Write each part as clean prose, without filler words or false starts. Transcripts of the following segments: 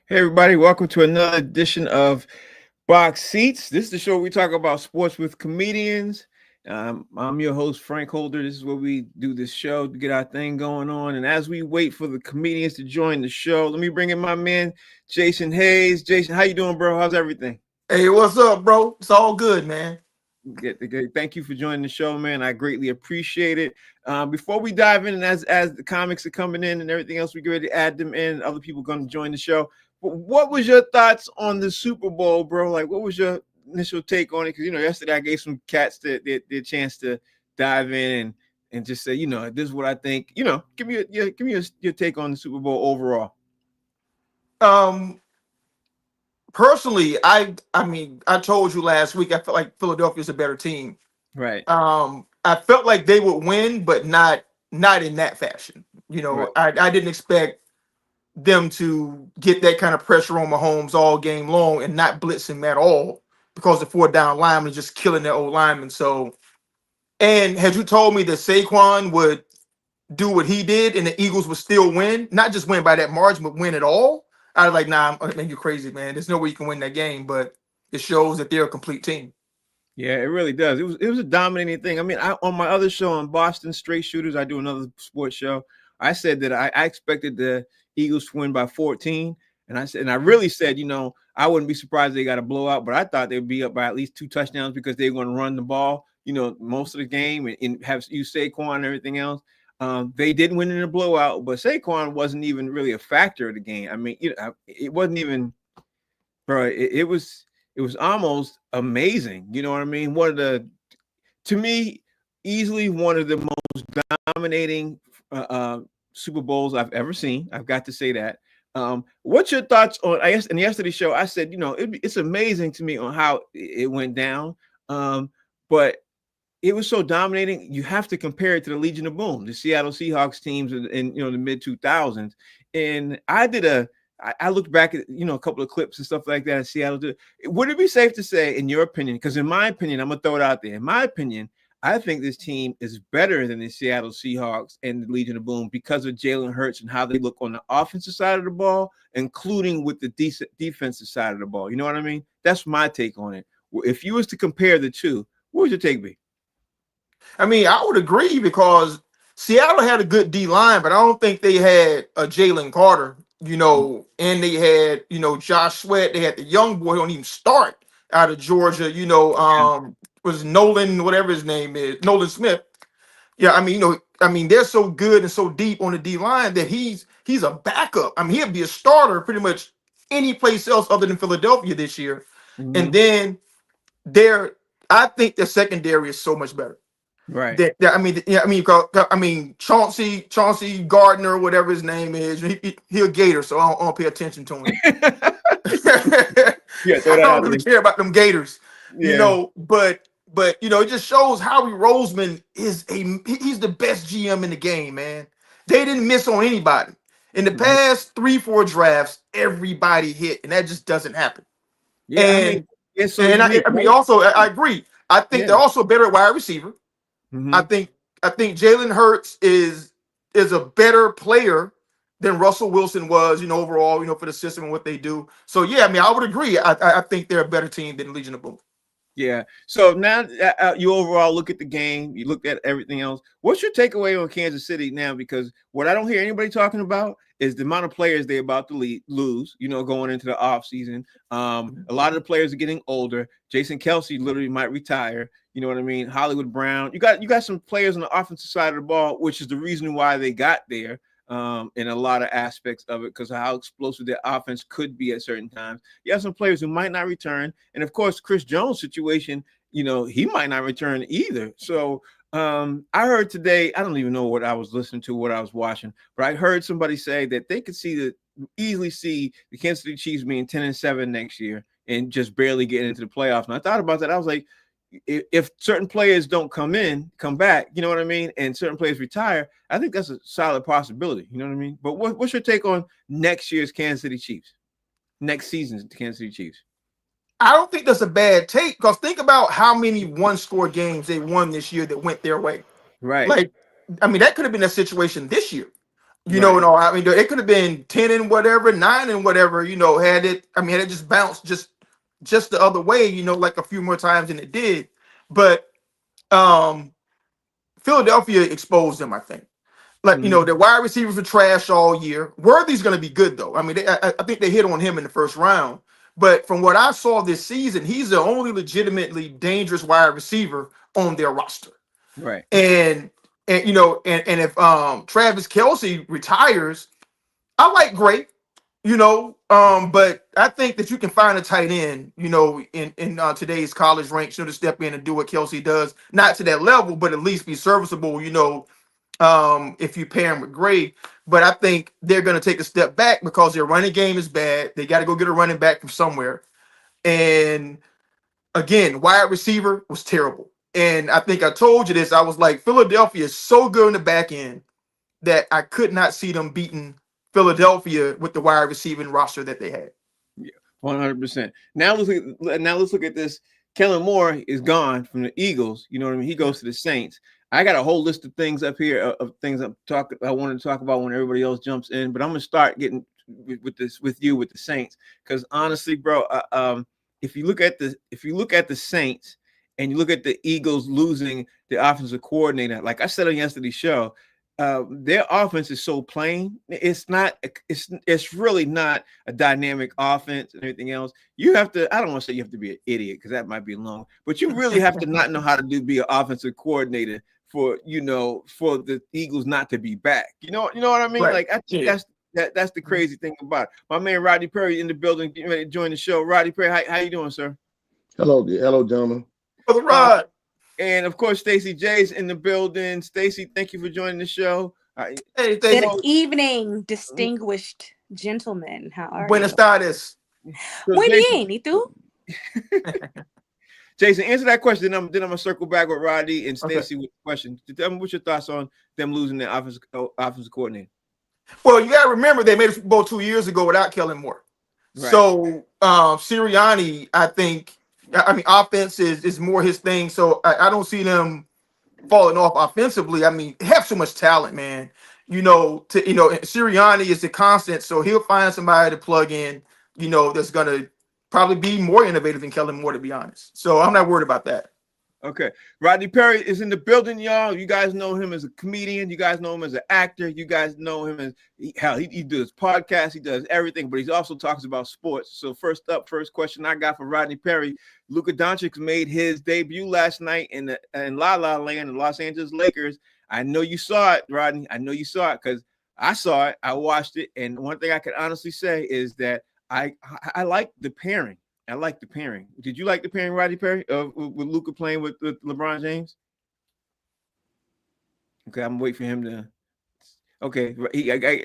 Hey everybody, welcome to another edition of Box Seats. This is the show where we talk about sports with comedians. I'm your host, Frank Holder. This is where we do this show to get our thing going on. And as we wait for the comedians to join the show, let me bring in my man, Jason Hayes. Jason, how you doing, bro? How's everything? Hey, what's up, bro? It's all good, man. Good. Thank you for joining the show, man. I greatly appreciate it. Before we dive in, and as the comics are coming in and everything else, we get ready to add them in. Other people going to join the show. But what was your thoughts on the Super Bowl, bro? Like, what was your initial take on it? Because yesterday I gave some cats their chance to dive in and just say, this is what I think. Give me your take on the Super Bowl overall. Um, Personally, I mean, I told you last week I felt like Philadelphia's a better team. Right. I felt like they would win, but not in that fashion. Right. I didn't expect them to get that kind of pressure on Mahomes all game long and not blitz him at all because the four down lineman is just killing their old lineman. So, and had you told me that Saquon would do what he did and the Eagles would still win, not just win by that margin, but win at all, I was like, nah, man, you're crazy, man. There's no way you can win that game, but it shows that they're a complete team. Yeah, it really does. It was a dominating thing. I mean, on my other show on Boston Straight Shooters, I do another sports show. I said that I expected the Eagles to win by 14, and I really said, I wouldn't be surprised if they got a blowout, but I thought they'd be up by at least 2 touchdowns because they were going to run the ball, most of the game and have use Saquon and everything else. They did win in a blowout, but Saquon wasn't even really a factor of the game. I mean, it wasn't even, bro. It was almost amazing. You know what I mean? To me, easily one of the most dominating Super Bowls I've ever seen. I've got to say that. What's your thoughts on? I guess in yesterday's show, I said, it's amazing to me on how it went down. But it was so dominating. You have to compare it to the Legion of Boom, the Seattle Seahawks teams in the mid 2000s. And I looked back at a couple of clips and stuff like that in Seattle. Would it be safe to say, in your opinion, because in my opinion, I'm gonna throw it out there. In my opinion, I think this team is better than the Seattle Seahawks and the Legion of Boom because of Jalen Hurts and how they look on the offensive side of the ball, including with the defensive side of the ball. You know what I mean? That's my take on it. If you was to compare the two, what would your take be? I mean, I would agree because Seattle had a good D line, but I don't think they had a Jalen Carter, and they had, Josh Sweat. They had the young boy who don't even start out of Georgia, was Nolan, whatever his name is, Nolan Smith. Yeah, I mean, they're so good and so deep on the D line that he's a backup. I mean, he'll be a starter pretty much any place else other than Philadelphia this year. And Mhm. then there, I think the secondary is so much better. Right. I mean, yeah, I mean, Chauncey Gardner, whatever his name is, he a Gator, so I don't pay attention to him. Yeah, throw I that don't out really there. care about them Gators, Yeah. but it just shows Howie Roseman he's the best GM in the game, man. They didn't miss on anybody in the Mhm. past 3-4 drafts. Everybody hit, and that just doesn't happen. Yeah, I And mean, it's so and unique, I mean, right? also, I agree. I think Yeah. they're also better at wide receiver. I Hmm. think I think Jalen Hurts is a better player than Russell Wilson was, overall, for the system and what they do. So yeah, I mean, I would agree. I think they're a better team than Legion of Boom. Yeah. So now you overall look at the game, you look at everything else. What's your takeaway on Kansas City now? Because what I don't hear anybody talking about is the amount of players they're about to lose, going into the offseason. A lot of the players are getting older. Jason Kelsey literally might retire. You know what I mean? Hollywood Brown. You got some players on the offensive side of the ball, which is the reason why they got there. In a lot of aspects of it, because of how explosive their offense could be at certain times. You have some players who might not return, and of course, Chris Jones' situation, he might not return either. So I heard today, I don't even know what I was listening to, what I was watching, but I heard somebody say that they could easily see the Kansas City Chiefs being 10-7 next year and just barely getting into the playoffs. And I thought about that. I was like, if certain players don't come back, you know what I mean, and certain players retire, I think that's a solid possibility. You know what I mean? But what's your take on next year's Kansas City Chiefs? Next season's Kansas City Chiefs? I don't think that's a bad take because think about how many one-score games they won this year that went their way. Right. Like, I mean, that could have been a situation this year. You know, Right. no, I mean, it could have been 10 and whatever, 9 and whatever. You know, had it just bounced just the other way. You know, like a few more times than it did. But um, Philadelphia exposed them. I think. Like, you know, Mhm. the wide receivers were trash all year. Worthy's going to be good though. I mean, I think they hit on him in the first round. But from what I saw this season, he's the only legitimately dangerous wide receiver on their roster. Right. And you know, and if Travis Kelsey retires, I like Gray, you know, but I think that you can find a tight end, you know, in today's college ranks, to step in and do what Kelsey does, not to that level, but at least be serviceable, you know, if you pair him with Gray. But I think they're going to take a step back because their running game is bad. They got to go get a running back from somewhere. And again, wide receiver was terrible. And I think I told you this. I was like, Philadelphia is so good in the back end that I could not see them beating Philadelphia with the wide receiving roster that they had. Yeah, 100%. Now let's look at this. Kellen Moore is gone from the Eagles. You know what I mean? He goes to the Saints. I got a whole list of things up here of things I wanted to talk about when everybody else jumps in, but I'm gonna start getting with this with you with the Saints because honestly, bro, if you look at the Saints and you look at the Eagles losing the offensive coordinator, like I said on yesterday's show, their offense is so plain. It's not. It's really not a dynamic offense and everything else. You have to. I don't want to say you have to be an idiot because that might be long, but you really have to not know how to be an offensive coordinator for the Eagles not to be back. You know what I mean? Right. Like I think Yeah. that's the crazy thing about it. My man Rodney Perry in the building, getting ready to join the show. Rodney Perry, how you doing, sir? Hello, gentlemen. For the Uh, ride. and of course, Stacy J's in the building. Stacy, thank you for joining the show. Hey, Good Stacey. So, evening, distinguished gentlemen. How are Buenos you? tardes. so Muy bien, ¿y tú? Jason, answer that question. Then I'm gonna circle back with Roddy and Okay. Stacy with the question. Tell me what's your thoughts on them losing their offensive coordinator. Well, you got to remember they made a Super Bowl 2 years ago without Kellen Moore. Right. So Sirianni, I think, I mean, offense is more his thing. So I don't see them falling off offensively. I mean, they have so much talent, man. Sirianni is the constant, so he'll find somebody to plug in, you know, that's gonna probably be more innovative than Kellen Moore, to be honest. So I'm not worried about that. Okay. Rodney Perry is in the building, y'all. You guys know him as a comedian. You guys know him as an actor. You guys know him as he does podcasts. He does everything, but he also talks about sports. So first question I got for Rodney Perry. Luka Doncic made his debut last night in La La Land, the Los Angeles Lakers. I know you saw it, Rodney. I know you saw it because I saw it. I watched it, and one thing I can honestly say is that I like the pairing. I like the pairing. Did you like the pairing, Roddy Perry, with Luka playing with LeBron James? Okay, I'm waiting for him to. Okay,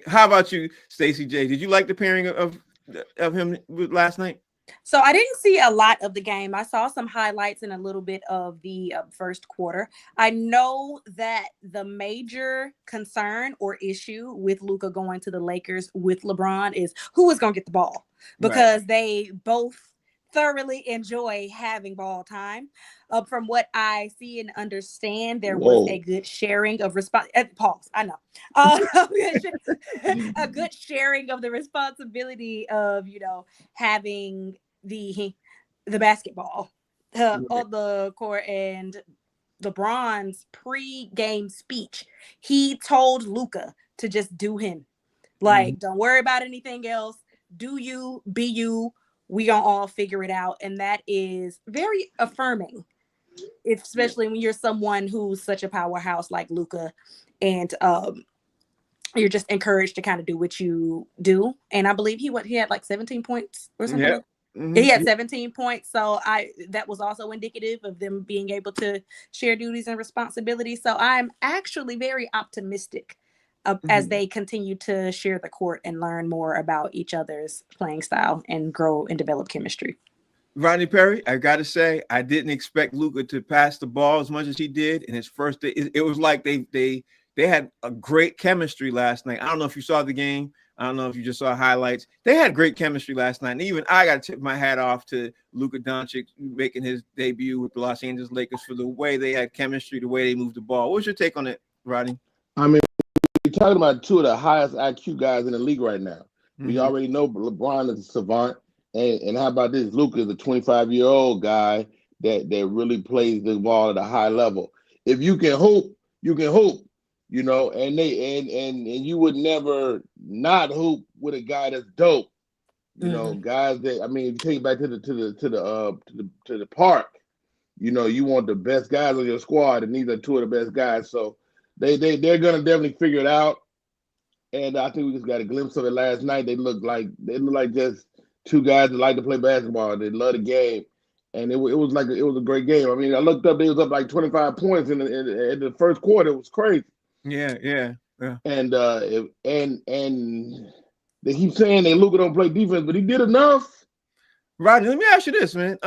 how about you, Stacey J? Did you like the pairing of him with last night? So I didn't see a lot of the game. I saw some highlights and a little bit of the first quarter. I know that the major concern or issue with Luka going to the Lakers with LeBron is who is going to get the ball Right. because they both thoroughly enjoy having ball time. From what I see and understand, there was a Whoa. good sharing of pause. I know. A good sharing of the responsibility of having the basketball Right. on the court. And LeBron's pre-game speech, he told Luka to just do him. Mhm. Like, don't worry about anything else. Do you, be you. We gonna all figure it out. And that is very affirming, especially when you're someone who's such a powerhouse like Luka, and you're just encouraged to kind of do what you do. And I believe he had like 17 points or something Yeah. like. Mm-hmm. He had 17 points. So that was also indicative of them being able to share duties and responsibilities. So I'm actually very optimistic as they continue to share the court and learn more about each other's playing style and grow and develop chemistry. Rodney Perry, I got to say, I didn't expect Luka to pass the ball as much as he did in his first day. It was like they had a great chemistry last night. I don't know if you saw the game. I don't know if you just saw highlights. They had great chemistry last night. And even I got to tip my hat off to Luka Doncic making his debut with the Los Angeles Lakers for the way they had chemistry, the way they moved the ball. What's your take on it, Rodney? I mean, talking about two of the highest IQ guys in the league right now. We Mhm. already know LeBron is a savant, and how about this? Luka is a 25-year-old guy that really plays the ball at a high level. If you can hoop, you can hoop. You know, and you would never not hoop with a guy that's dope. You know, guys that, I mean, if you take it back to the park, you know, you want the best guys on your squad, and these are two of the best guys. So they're gonna definitely figure it out. And I think we just got a glimpse of it last night. They look like just two guys that like to play basketball. They love the game, and it was a great game. I mean, I looked up; they was up like 25 points in the first quarter. It was crazy. Yeah. And they keep saying that Luka don't play defense, but he did enough. Rodney, let me ask you this, man.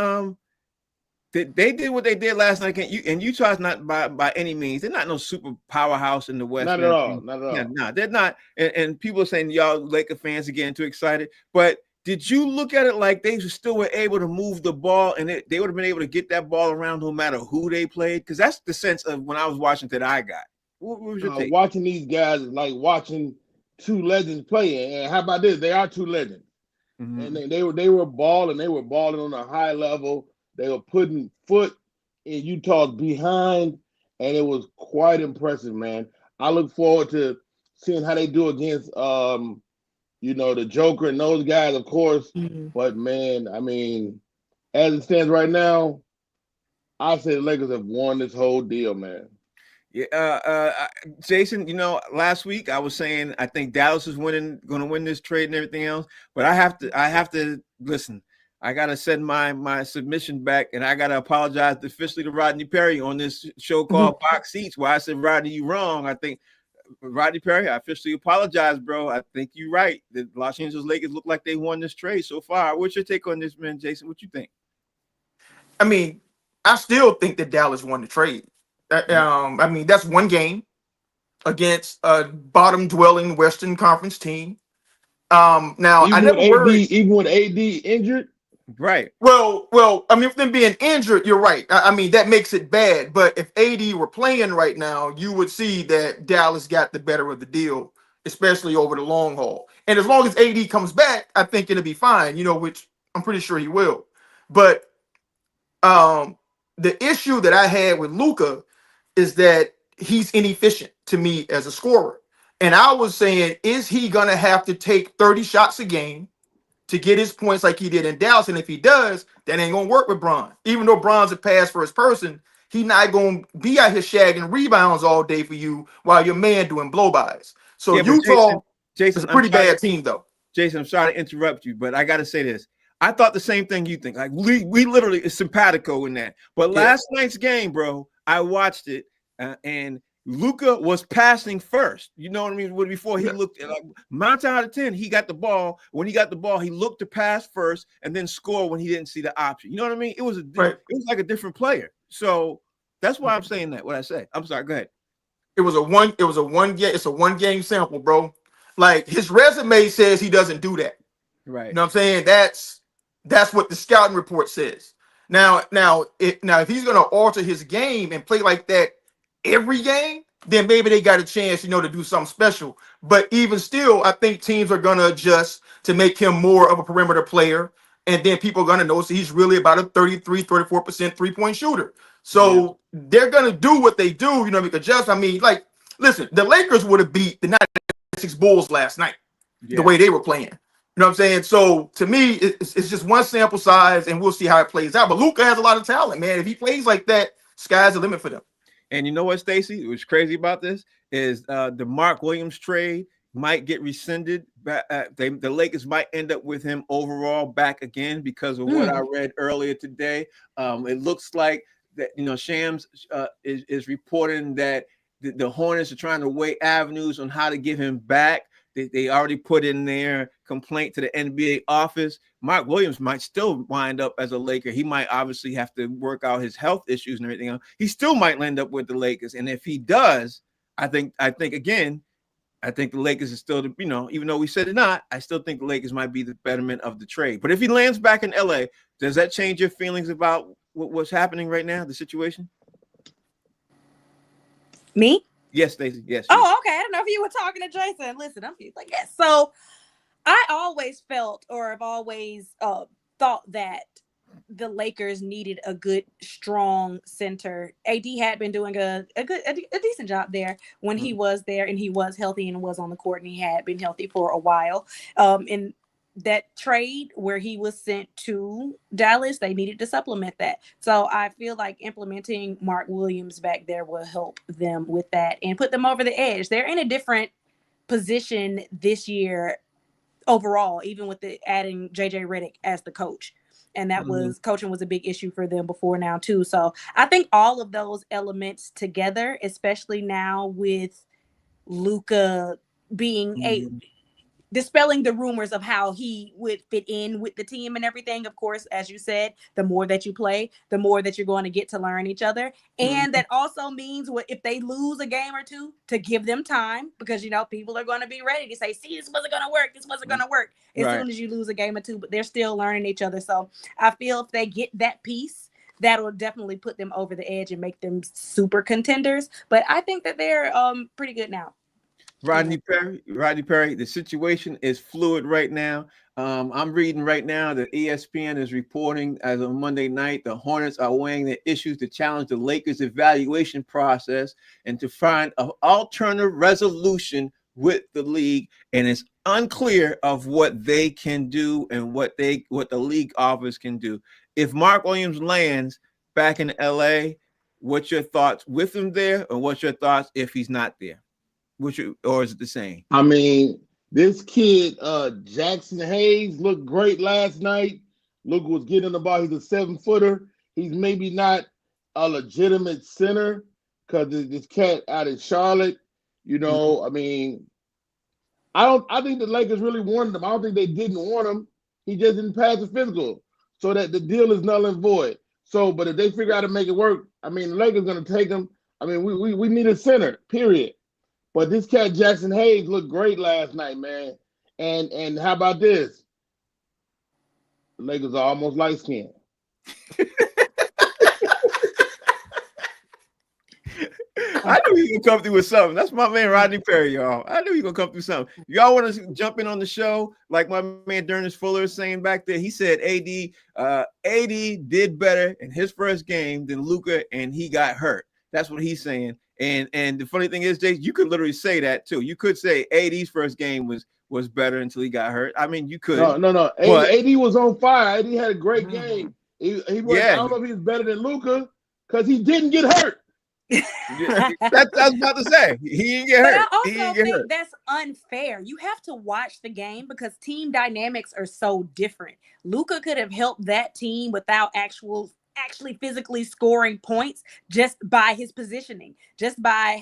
They did what they did last night, and Utah's not by any means. They're not no super powerhouse in the West. Not at all. Not at all. Yeah, no, they're not. And people are saying y'all Laker fans are getting too excited. But did you look at it like they still were able to move the ball, and they would have been able to get that ball around no matter who they played? Because that's the sense of when I was watching that I got. What was your take? Watching these guys is like watching two legends play. And how about this? They are two legends. And they were balling. They were balling on a high level. They were putting foot in Utah's behind, and it was quite impressive, man. I look forward to seeing how they do against, the Joker and those guys, of course. But man, I mean, as it stands right now, I say the Lakers have won this whole deal, man. Yeah, Jason, last week I was saying I think Dallas is going to win this trade and everything else, but I have to listen. I got to send my submission back, and I got to apologize officially to Rodney Perry on this show called Box Seats, where I said, Rodney, you wrong. I think Rodney Perry, I officially apologize, bro. I think you're right. The Los Angeles Lakers look like they won this trade so far. What's your take on this, man, Jason? What you think? I mean, I still think that Dallas won the trade. I mean, that's one game against a bottom-dwelling Western Conference team. Now I never worried. Even with AD injured. Right. Well, I mean, if them being injured, you're right. I mean, that makes it bad. But if AD were playing right now, you would see that Dallas got the better of the deal, especially over the long haul. And as long as AD comes back, I think it'll be fine, which I'm pretty sure he will. But the issue that I had with Luka is that he's inefficient to me as a scorer. And I was saying, is he going to have to take 30 shots a game to get his points like he did in Dallas? And if he does, that ain't going to work with Bron. Even though Bron's a pass first person, he's not going to be out here shagging rebounds all day for you while your man doing blow-bys. So yeah, Utah is a pretty bad team, though. Jason, I'm sorry to interrupt you, but I got to say this. I thought the same thing you think. Like we literally is simpatico in that. But last night's game, bro, I watched it, and Luka was passing first. You know what I mean? Before he looked at 9 out of 10, he got the ball. When he got the ball, he looked to pass first and then score when he didn't see the option. You know what I mean? It was like a different player. So that's why I'm saying that. What I say. I'm sorry. Go ahead. It's a one game sample, bro. Like his resume says he doesn't do that. Right. You know what I'm saying? That's what the scouting report says. Now if he's gonna alter his game and play like that every game, then maybe they got a chance, to do something special. But even still, I think teams are gonna adjust to make him more of a perimeter player, and then people are gonna notice he's really about a 34% 3-point shooter. So they're gonna do what they do, make adjust. I mean, like, listen, the Lakers would have beat the 96 Bulls last night the way they were playing. You know what I'm saying? So to me, it's just one sample size, and we'll see how it plays out. But Luka has a lot of talent, man. If he plays like that, sky's the limit for them. And you know what, Stacey? What's crazy about this is the Mark Williams trade might get rescinded. The Lakers might end up with him overall back again because of what I read earlier today. It looks like that Shams is reporting that the Hornets are trying to weigh avenues on how to get him back. They already put in their complaint to the NBA office. Mark Williams might still wind up as a Laker. He might obviously have to work out his health issues and everything else. He still might end up with the Lakers. And if he does, I think the Lakers is still, even though we said it not, I still think the Lakers might be the betterment of the trade. But if he lands back in LA, does that change your feelings about what's happening right now, the situation? Me? Yes, Stacey. Yes. Oh, okay. I don't know if you were talking to Jason. Listen, I'm like, yes. So I always felt, or have always thought that the Lakers needed a good, strong center. AD had been doing a decent job there when he was there, and he was healthy and was on the court, and he had been healthy for a while. In that trade where he was sent to Dallas, they needed to supplement that. So I feel like implementing Mark Williams back there will help them with that and put them over the edge. They're in a different position this year overall, even with the adding JJ Redick as the coach. And that was coaching was a big issue for them before now too. So I think all of those elements together, especially now with Luka being dispelling the rumors of how he would fit in with the team and everything. Of course, as you said, the more that you play, the more that you're going to get to learn each other. And that also means if they lose a game or two, to give them time, because, people are going to be ready to say, see, this wasn't going to work. This wasn't going to work as soon as you lose a game or two, but they're still learning each other. So I feel if they get that piece, that will definitely put them over the edge and make them super contenders. But I think that they're pretty good now. Rodney Perry, the situation is fluid right now. I'm reading right now that ESPN is reporting as of Monday night, the Hornets are weighing their issues to challenge the Lakers' evaluation process and to find an alternative resolution with the league. And it's unclear of what they can do and what the league offers can do. If Mark Williams lands back in LA, what's your thoughts with him there, or what's your thoughts if he's not there? Or is it the same? I mean, this kid, Jackson Hayes, looked great last night. Luka was getting the ball. He's a 7-footer. He's maybe not a legitimate center because this cat out in Charlotte. I mean, I think the Lakers really wanted him. I don't think they didn't want him. He just didn't pass the physical. So that the deal is null and void. So, but if they figure out to make it work, I mean, the Lakers going to take him. I mean, we need a center, period. But this cat Jackson Hayes looked great last night, man. And how about this? The Lakers are almost light skinned. I knew he was gonna come through with something. That's my man Rodney Perry, y'all. I knew he was gonna come through something. Y'all want to jump in on the show, like my man Dernis Fuller is saying back there. He said AD did better in his first game than Luka, and he got hurt. That's what he's saying. And the funny thing is, Jay, you could literally say that too. You could say AD's first game was better until he got hurt. I mean, you could. No. AD was on fire. AD had a great game. He was. I don't know if he was better than Luka because he didn't get hurt. That's what I was about to say. He didn't get hurt. But I also think that's unfair. You have to watch the game because team dynamics are so different. Luka could have helped that team without actually physically scoring points just by his positioning, just by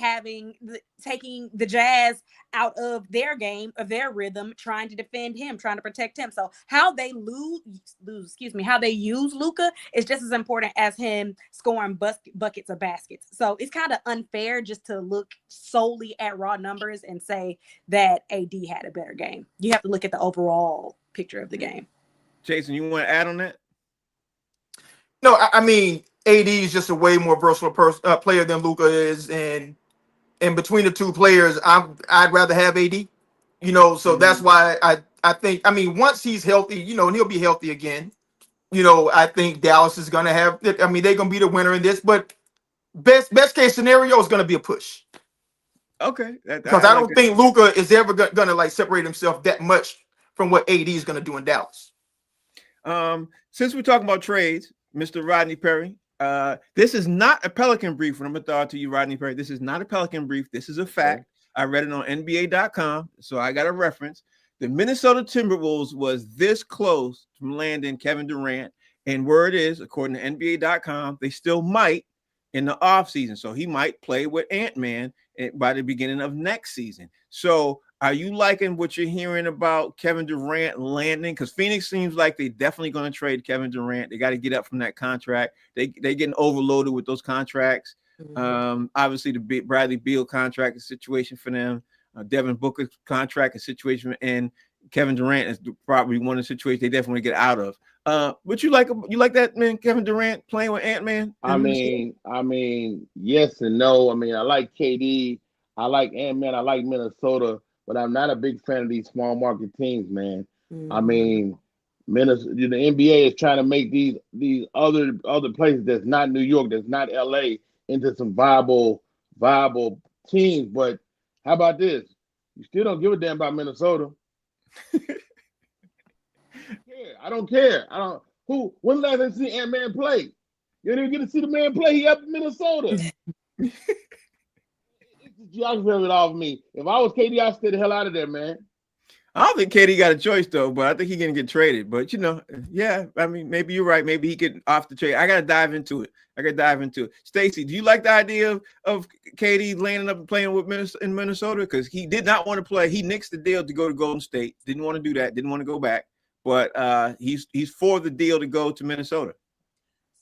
taking the Jazz out of their game, of their rhythm, trying to defend him, trying to protect him. So how they how they use Luka is just as important as him scoring buckets or baskets. So it's kind of unfair just to look solely at raw numbers and say that AD had a better game. You have to look at the overall picture of the game. Jason, you want to add on that? No, I mean, AD is just a way more versatile player than Luka is, and between the two players, I'd rather have AD. So that's why I think. I mean, once he's healthy, and he'll be healthy again. I think Dallas is going to have. I mean, they're going to be the winner in this, but best case scenario is going to be a push. Okay, because I don't think Luka is ever going to like separate himself that much from what AD is going to do in Dallas. Since we're talking about trades, Mr. Rodney Perry, this is not a Pelican brief. When I'm going to throw it to you, Rodney Perry, this is not a Pelican brief. This is a fact. I read it on NBA.com, so I got a reference. The Minnesota Timberwolves was this close from landing Kevin Durant, and word is, according to NBA.com, they still might in the offseason. So he might play with Ant-Man by the beginning of next season. So are you liking what you're hearing about Kevin Durant landing? Because Phoenix seems like they're definitely going to trade Kevin Durant. They got to get up from that contract. They're getting overloaded with those contracts. Obviously, the Bradley Beal contract is a situation for them. Devin Booker's contract is a situation, and Kevin Durant is probably one of the situations they definitely want to get out of. But you like that, man, Kevin Durant playing with Ant-Man? I mean, yes and no. I mean, I like KD. I like Ant-Man. I like Minnesota, but I'm not a big fan of these small market teams, man. I Mhm. mean, Minnesota, the NBA is trying to make these other places that's not New York, that's not LA, into some viable teams. But how about this? You still don't give a damn about Minnesota. Yeah, I don't care. I don't. Who? When last time you see Ant-Man play? You didn't even get to see the man play. He up in Minnesota. It's the geography of it all for me. If I was KD, I'd stay the hell out of there, man. I don't think KD got a choice though, but I think he's gonna get traded. But yeah, I mean, maybe you're right. Maybe he could off the trade. I gotta dive into it. Stacey, do you like the idea of KD landing up and playing with in Minnesota? Because he did not want to play. He nixed the deal to go to Golden State. Didn't want to do that. Didn't want to go back. But he's for the deal to go to Minnesota.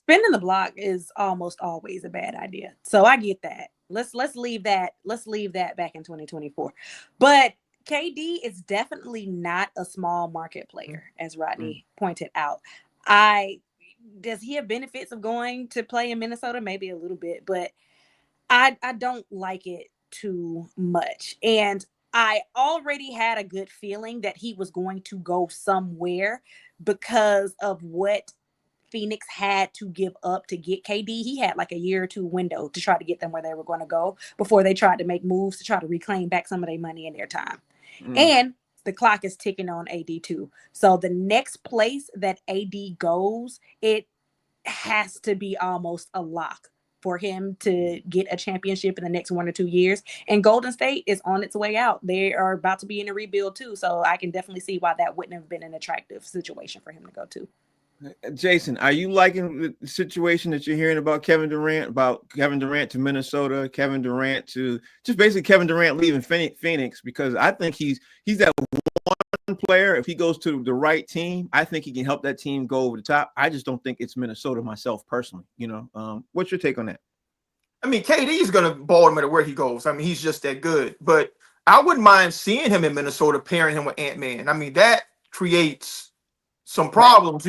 Spinning the block is almost always a bad idea. So I get that. Let's leave that. Let's leave that back in 2024. But KD is definitely not a small market player, as Rodney pointed out. Does he have benefits of going to play in Minnesota? Maybe a little bit, but I don't like it too much. And I already had a good feeling that he was going to go somewhere because of what Phoenix had to give up to get KD. He had like a year or two window to try to get them where they were going to go before they tried to make moves to try to reclaim back some of their money and their time. And the clock is ticking on AD too. So the next place that AD goes, it has to be almost a lock for him to get a championship in the next 1 or 2 years. And Golden State is on its way out. They are about to be in a rebuild too. So I can definitely see why that wouldn't have been an attractive situation for him to go to. Jason, are you liking the situation that you're hearing about Kevin Durant to Minnesota, Kevin Durant to just basically Kevin Durant leaving Phoenix? Because I think he's that one player. If he goes to the right team, I think he can help that team go over the top. I just don't think it's Minnesota myself personally. What's your take on that? I mean, KD is going to ball no matter where he goes. I mean, he's just that good. But I wouldn't mind seeing him in Minnesota, pairing him with Ant-Man. I mean, that creates some problems,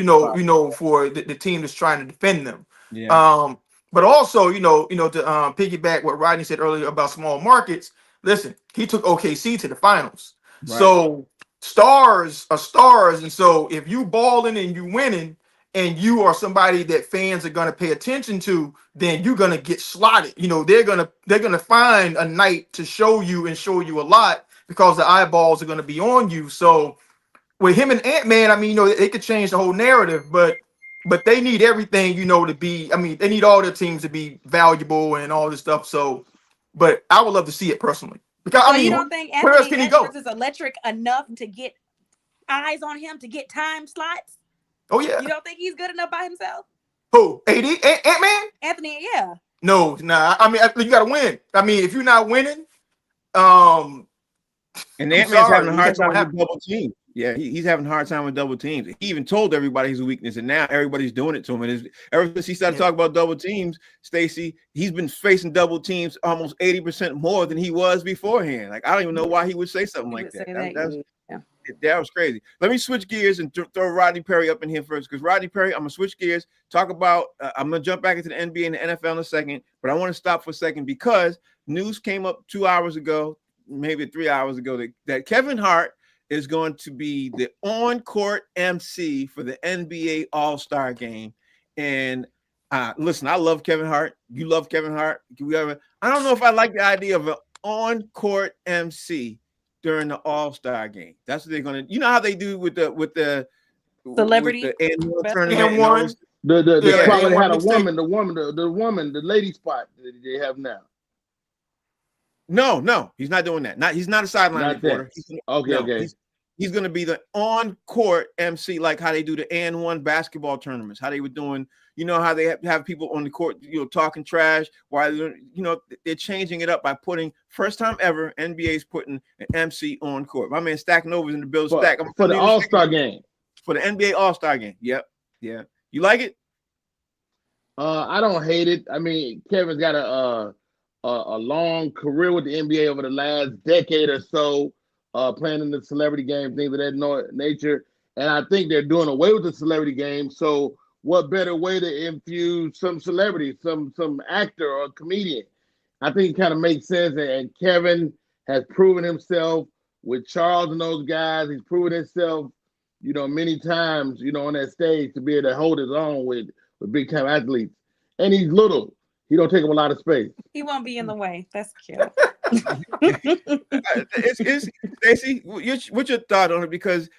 for the team that's trying to defend them. Yeah. But also, to piggyback what Rodney said earlier about small markets. Listen, he took OKC to the finals. Right. So stars are stars, and so if you balling and you winning, and you are somebody that fans are going to pay attention to, then you're going to get slotted. They're going to find a night to show you a lot because the eyeballs are going to be on you. So with him and Ant-Man, I mean, they could change the whole narrative, but they need everything, to be. I mean, they need all their teams to be valuable and all this stuff. So, but I would love to see it personally because so you don't think where else can Anthony he go? Edwards is electric enough to get eyes on him to get time slots? Oh yeah. You don't think he's good enough by himself? Who? Ant-Man? Anthony, yeah. No, nah. I mean, you got to win. I mean, if you're not winning, and Ant-Man's having a hard time with double teams. Yeah, he's having a hard time with double teams. He even told everybody his weakness, and now everybody's doing it to him. And ever since he started talking about double teams, Stacey, he's been facing double teams almost 80% more than he was beforehand. Like, I don't even know why he would say something like that. That was crazy. Let me switch gears and throw Rodney Perry up in here first, because Rodney Perry, I'm going to switch gears, talk about, I'm going to jump back into the NBA and the NFL in a second, but I want to stop for a second because news came up 2 hours ago, maybe 3 hours ago, that Kevin Hart is going to be the on-court MC for the NBA All-Star Game. And listen, I love Kevin Hart. You love Kevin Hart. I don't know if I like the idea of an on-court MC during the All-Star Game. That's what they're going to. You know how they do with the celebrity with the annual tournament. The spot where they had the woman, the lady spot that they have now. No, he's not doing that. He's not a sideline reporter. Okay. He's going to be the on-court MC, like how they do the N1 basketball tournaments. How they were doing, how they have people on the court, talking trash. While they're changing it up by putting first time ever NBA's putting an MC on court. My man Stack Nova's in the building. Stack for the All-Star game. For the NBA All-Star game. Yep. Yeah. You like it? I don't hate it. I mean, Kevin's got a long career with the NBA over the last decade or so, playing in the celebrity game, things of that nature. And I think they're doing away with the celebrity game. So what better way to infuse some celebrity, some actor or comedian? I think it kind of makes sense. And Kevin has proven himself with Charles and those guys. He's proven himself, many times, on that stage to be able to hold his own with big time athletes. And he's little. He don't take up a lot of space. He won't be in the way. That's cute. It's Stacey, what's your thought on it? Because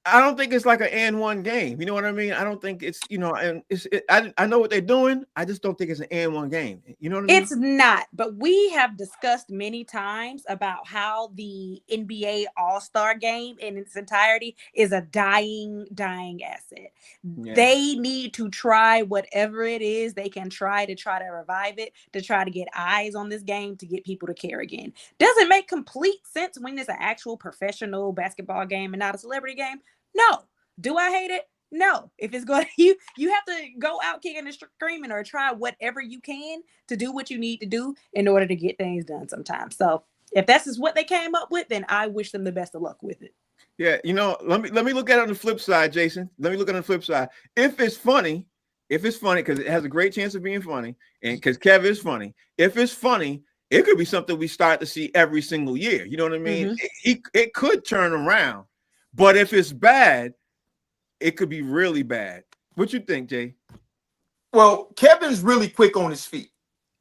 I don't think it's like an and one game. You know what I mean? I don't think it's, and I know what they're doing. I just don't think it's an and one game. You know what I mean? It's not, but we have discussed many times about how the NBA All-Star game in its entirety is a dying asset. Yeah. They need to try whatever it is they can try to revive it, to try to get eyes on this game, to get people to care again. Doesn't make complete sense when it's an actual professional basketball game and not a celebrity game. No. Do I hate it? No. If it's going to, you have to go out kicking and screaming or try whatever you can to do what you need to do in order to get things done sometimes. So if that's just what they came up with, then I wish them the best of luck with it. Yeah, let me look at it on the flip side, Jason. Let me look at it on the flip side. If it's funny, because it has a great chance of being funny, and because Kev is funny, if it's funny, it could be something we start to see every single year. You know what I mean? Mm-hmm. It could turn around. But if it's bad, it could be really bad. What you think, Jay? Well, Kevin's really quick on his feet.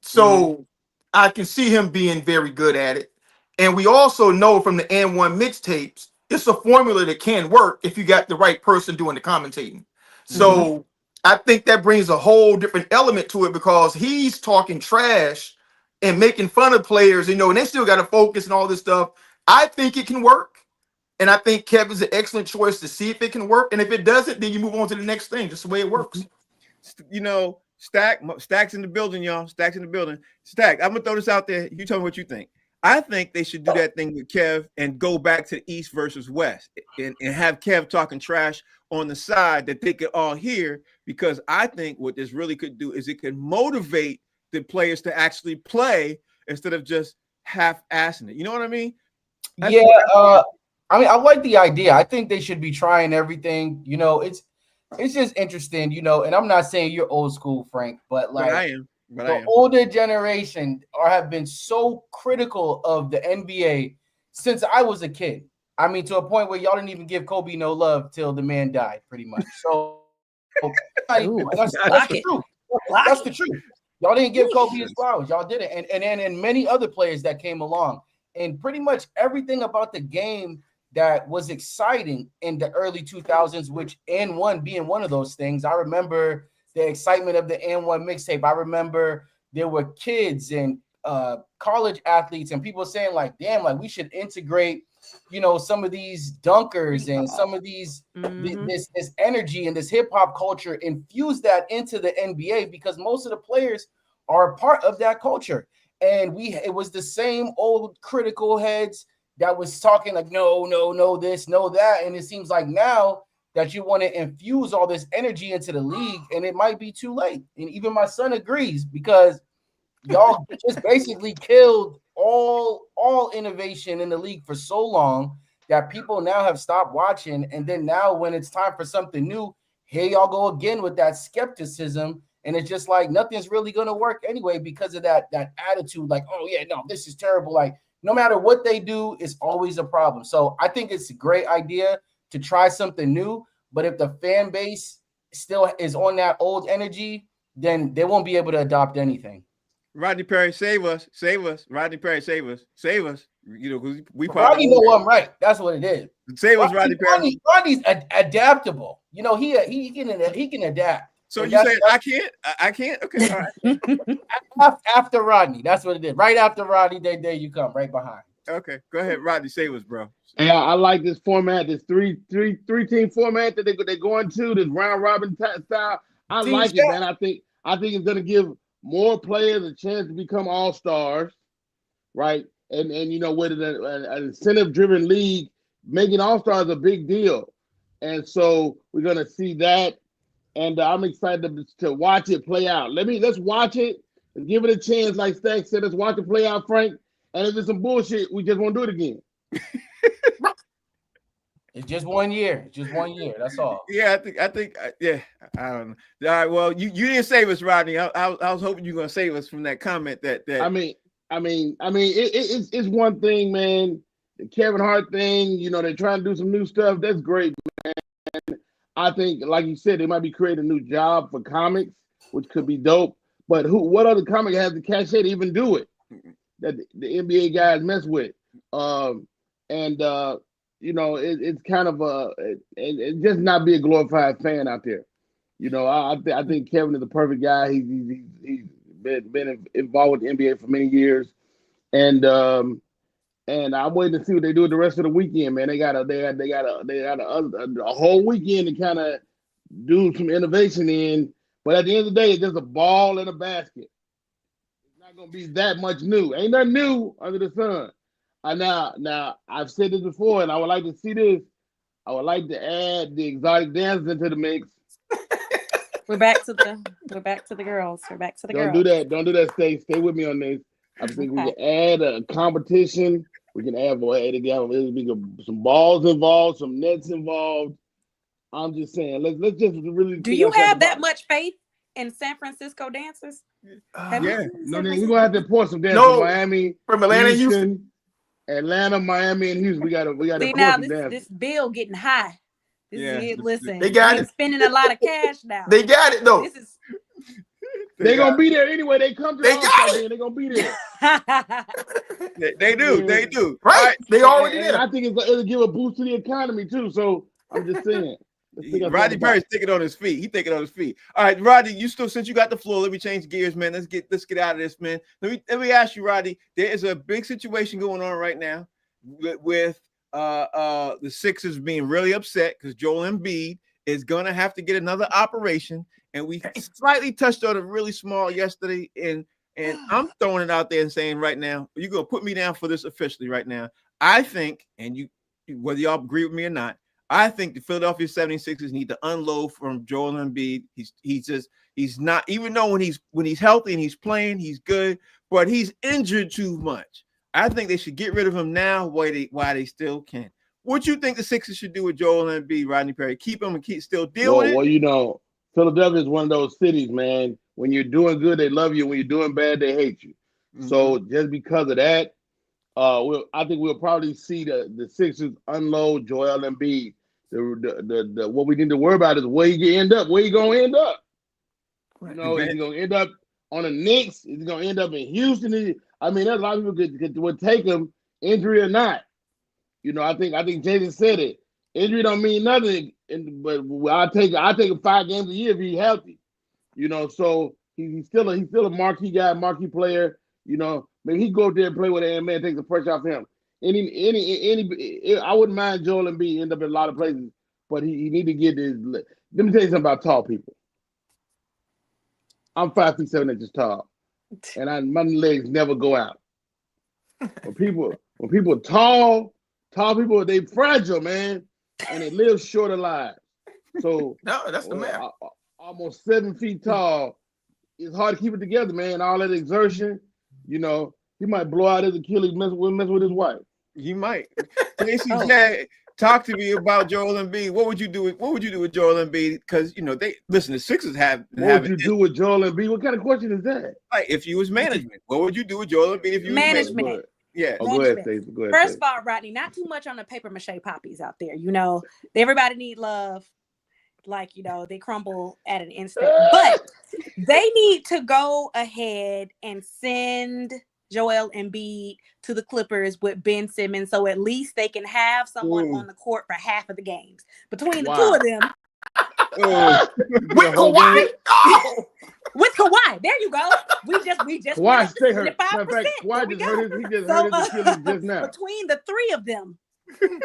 So I can see him being very good at it. And we also know from the N1 mixtapes, it's a formula that can work if you got the right person doing the commentating. So I think that brings a whole different element to it because he's talking trash and making fun of players, and they still got to focus and all this stuff. I think it can work. And I think Kevin's an excellent choice to see if it can work. And if it doesn't, then you move on to the next thing, just the way it works. Stack's in the building, y'all. Stack's in the building. Stack, I'm going to throw this out there. You tell me what you think. I think they should do that thing with Kev and go back to East versus West and have Kev talking trash on the side that they could all hear, because I think what this really could do is it could motivate the players to actually play instead of just half-assing it. You know what I mean? I like the idea. I think they should be trying everything. It's just interesting, and I'm not saying you're old school, Frank, but I am. The older generation have been so critical of the NBA since I was a kid. I mean, to a point where y'all didn't even give Kobe no love till the man died, pretty much. So that's the truth. That's the truth. Y'all didn't give Kobe his flowers. Y'all did it. And many other players that came along. And pretty much everything about the game that was exciting in the early 2000s, which N1 being one of those things. I remember the excitement of the N1 mixtape. I remember there were kids and college athletes and people saying like, damn, like we should integrate, some of these dunkers and some of these, this energy and this hip hop culture, infuse that into the NBA because most of the players are a part of that culture. And it was the same old critical heads that was talking like, no, this, no, that. And it seems like now that you want to infuse all this energy into the league, and it might be too late. And even my son agrees because y'all just basically killed all innovation in the league for so long that people now have stopped watching. And then now when it's time for something new, here y'all go again with that skepticism. And it's just like nothing's really going to work anyway because of that attitude. Like, oh, yeah, no, this is terrible. Like, no matter what they do, it's always a problem. So I think it's a great idea to try something new. But if the fan base still is on that old energy, then they won't be able to adopt anything. Rodney Perry, save us. Rodney Perry, save us. Because we probably know I'm right. That's what it is. Save us, Rodney Perry. Rodney's adaptable. He can adapt. So you saying I can't? Okay, all right. After Rodney, that's what it is. Right after Rodney, there you come, right behind. Okay, go ahead, Rodney. Save us, bro. And I like this format, this three team format that they're going to, this round robin style. I like it, man. I think it's going to give more players a chance to become all-stars, right? And with an incentive-driven league, making all-stars a big deal. And so we're going to see that. And I'm excited to watch it play out. Let's watch it and give it a chance. Like Stack said, let's watch it play out, Frank. And if it's some bullshit, we just won't do it again. It's just 1 year. Just 1 year. That's all. Yeah, I think. Yeah, I don't know. All right. Well, you didn't save us, Rodney. I was hoping you were gonna save us from that comment. That I mean, it's one thing, man. The Kevin Hart thing, you know, they're trying to do some new stuff. That's great. I think, like you said, they might be creating a new job for comics, which could be dope. But what other comic has the cachet to even do it that the NBA guys mess with? And you know, it's kind of it just not be a glorified fan out there. You know, I think Kevin is the perfect guy. He's been involved with the NBA for many years, and I'm waiting to see what they do the rest of the weekend. Man, they got a whole weekend to kind of do some innovation in. But at the end of the day, it's just a ball and a basket. It's not gonna be that much new. Ain't nothing new under the sun. Now I've said this before, and I would like to see this. I would like to add the exotic dancers into the mix. We're back to the girls. We're back to the girls. Don't do that. Stay with me on this. I think we can add a competition. We can add some balls involved, some nets involved. I'm just saying, let's just really. Do you have that much faith in San Francisco dancers? Yeah, no, we're gonna have to pour some dancers from Miami, from Atlanta, Houston, Atlanta, Miami, and Houston. We got to. See now, this bill getting high. Listen, they got it. Spending a lot of cash now. They got it though. They're gonna be there anyway. They come to the All-Star game. They're gonna be there. They do. Right? They already did. I think it'll give a boost to the economy too. So I'm just saying. Rodney Perry's thinking on his feet. He's thinking on his feet. All right, Rodney, since you got the floor, let me change gears, man. Let's get out of this, man. Let me ask you, Rodney. There is a big situation going on right now with the Sixers being really upset because Joel Embiid is gonna have to get another operation, and we slightly touched on it really small yesterday. And I'm throwing it out there and saying right now, you're gonna put me down for this officially right now. I think, and you, whether y'all agree with me or not, I think the Philadelphia 76ers need to unload from Joel Embiid. He's not, even though when he's healthy and he's playing, he's good, but he's injured too much. I think they should get rid of him now while they still can. What you think the Sixers should do with Joel Embiid, Rodney Perry? Keep him and still deal with it? Well, you know, Philadelphia is one of those cities, man. When you're doing good, they love you. When you're doing bad, they hate you. Mm-hmm. So just because of that, I think we'll probably see the Sixers unload Joel Embiid. The what we need to worry about is where he end up. Where he gonna end up? You know, is he gonna end up on the Knicks? Is he gonna end up in Houston? There's a lot of people would take him, injury or not. You know, I think Jason said it. Injury don't mean nothing, but I take him 5 games a year if he's healthy. You know, so he's still a marquee guy, marquee player. You know, maybe he go up there and play with him, man, take the pressure off him. I wouldn't mind Joel Embiid end up in a lot of places, but he need to get his. Let me tell you something about tall people. I'm 5 feet 7 inches tall, and my legs never go out. When people tall people, they fragile, man, and they live shorter lives. So no, that's the math. Almost 7 feet tall. It's hard to keep it together, man. All that exertion, you know, he might blow out his Achilles, mess with his wife. He might. Jack, talk to me about Joel Embiid. What would you do with Joel Embiid? Because the Sixers have. What would you do with Joel Embiid? What kind of question is that? Like, if you was management, what would you do with Joel Embiid if you was management? Yeah. Go ahead, Stacey. Go ahead. First of all, Rodney, not too much on the paper mache poppies out there. You know, everybody need love. Like, they crumble at an instant. But they need to go ahead and send Joel Embiid to the Clippers with Ben Simmons, so at least they can have someone on the court for half of the games between the two of them. With Kawhi, with Kawhi, there you go. We just Kawhi stay hurt. Kawhi just hurt his just now. Between the three of them,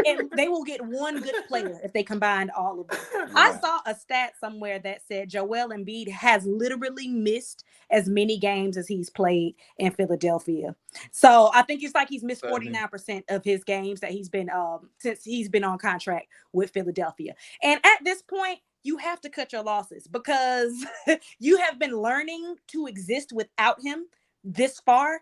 and they will get one good player if they combined all of them. I saw a stat somewhere that said Joel Embiid has literally missed as many games as he's played in Philadelphia. So I think it's like he's missed 49% of his games that he's been since he's been on contract with Philadelphia. And at this point, you have to cut your losses because you have been learning to exist without him this far.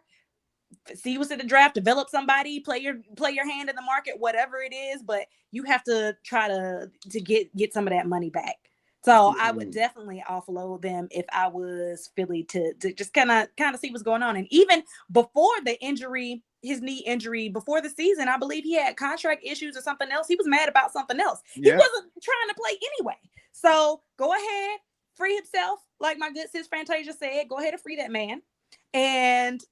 See what's in the draft, develop somebody, play your hand in the market, whatever it is, but you have to try to get some of that money back. So I would definitely offload them if I was Philly to just kind of see what's going on. And even before the injury, his knee injury before the season, I believe he had contract issues or something else. He was mad about something else. He wasn't trying to play anyway. So go ahead, free himself. Like my good sis Fantasia said, go ahead and free that man. And